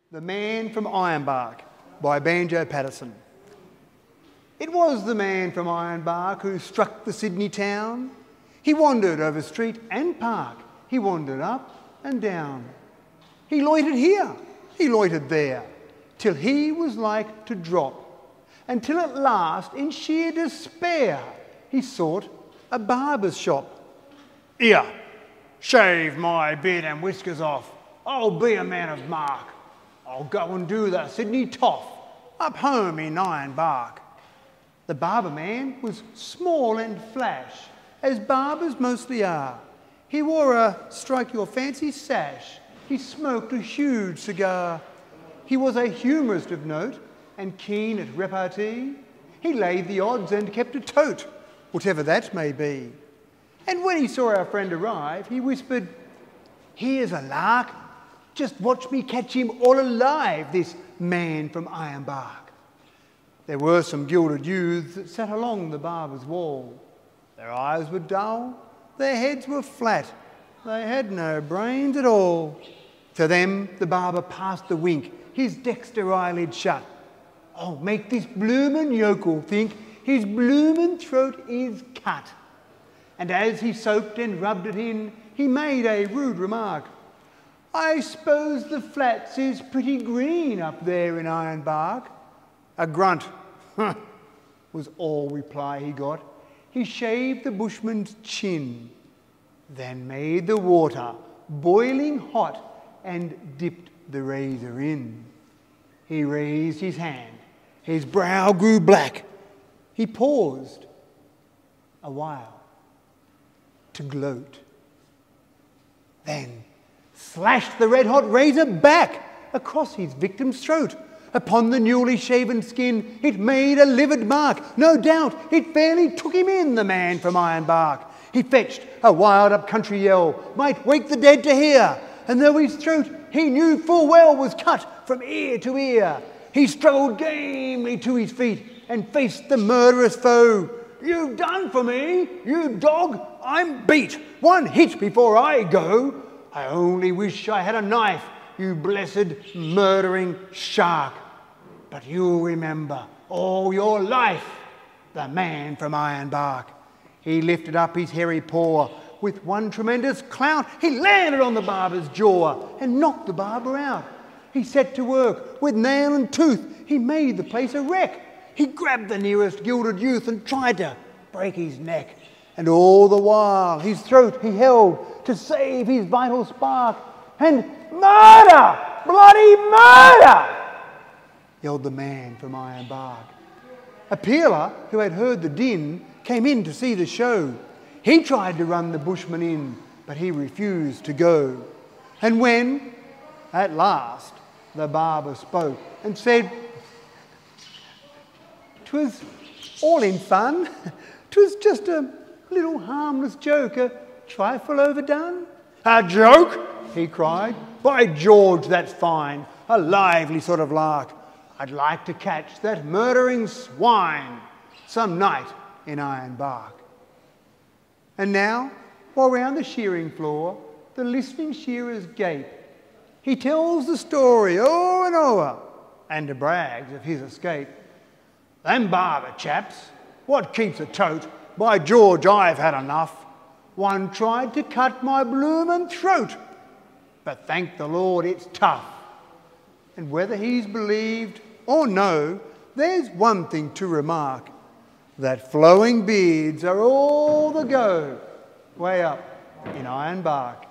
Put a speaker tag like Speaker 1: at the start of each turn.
Speaker 1: The Man from Ironbark by Banjo Patterson. It was the man from Ironbark who struck the Sydney town. He wandered over street and park. He wandered up and down. He loitered here, he loitered there, till he was like to drop. Until at last, in sheer despair, he sought a barber's shop. "Here, shave my beard and whiskers off. I'll be a man of mark. I'll go and do the Sydney toff up home in Ironbark." The barber man was small and flash, as barbers mostly are. He wore a strike-your-fancy sash. He smoked a huge cigar. He was a humorist of note and keen at repartee. He laid the odds and kept a tote, whatever that may be. And when he saw our friend arrive, he whispered, "Here's a lark. Just watch me catch him all alive, this man from Ironbark." There were some gilded youths that sat along the barber's wall. Their eyes were dull, their heads were flat, they had no brains at all. To them the barber passed the wink, his dexter eyelid shut. "Oh, make this bloomin' yokel think his bloomin' throat is cut." And as he soaked and rubbed it in, he made a rude remark. "I suppose the flats is pretty green up there in Ironbark." A grunt, "Huh," was all reply he got. He shaved the bushman's chin, then made the water boiling hot and dipped the razor in. He raised his hand, his brow grew black. He paused a while to gloat, then slashed the red-hot razor back across his victim's throat. Upon the newly shaven skin it made a livid mark. No doubt it fairly took him in, the man from Ironbark. He fetched a wild up-country yell, might wake the dead to hear, and though his throat he knew full well was cut from ear to ear, he struggled gamely to his feet and faced the murderous foe. "You've done for me, you dog, I'm beat. One hit before I go. I only wish I had a knife, you blessed murdering shark. But you'll remember all your life the man from Ironbark." He lifted up his hairy paw. With one tremendous clout, he landed on the barber's jaw and knocked the barber out. He set to work with nail and tooth. He made the place a wreck. He grabbed the nearest gilded youth and tried to break his neck. And all the while his throat he held to save his vital spark. And "Murder! Bloody murder!" yelled the man from Ironbark. A peeler who had heard the din came in to see the show. He tried to run the bushman in, but he refused to go. And when, at last, the barber spoke and said, "'Twas all in fun. 'Twas just a little harmless joke, a trifle overdone." "A joke?" he cried. "By George, that's fine. A lively sort of lark. I'd like to catch that murdering swine some night in Ironbark." And now, while round the shearing floor the listening shearers gape, he tells the story o'er and o'er and brags of his escape. "Them barber chaps, what keeps a tote? By George, I've had enough. One tried to cut my bloomin' throat, but thank the Lord it's tough." And whether he's believed or no, there's one thing to remark, that flowing beards are all the go way up in Ironbark.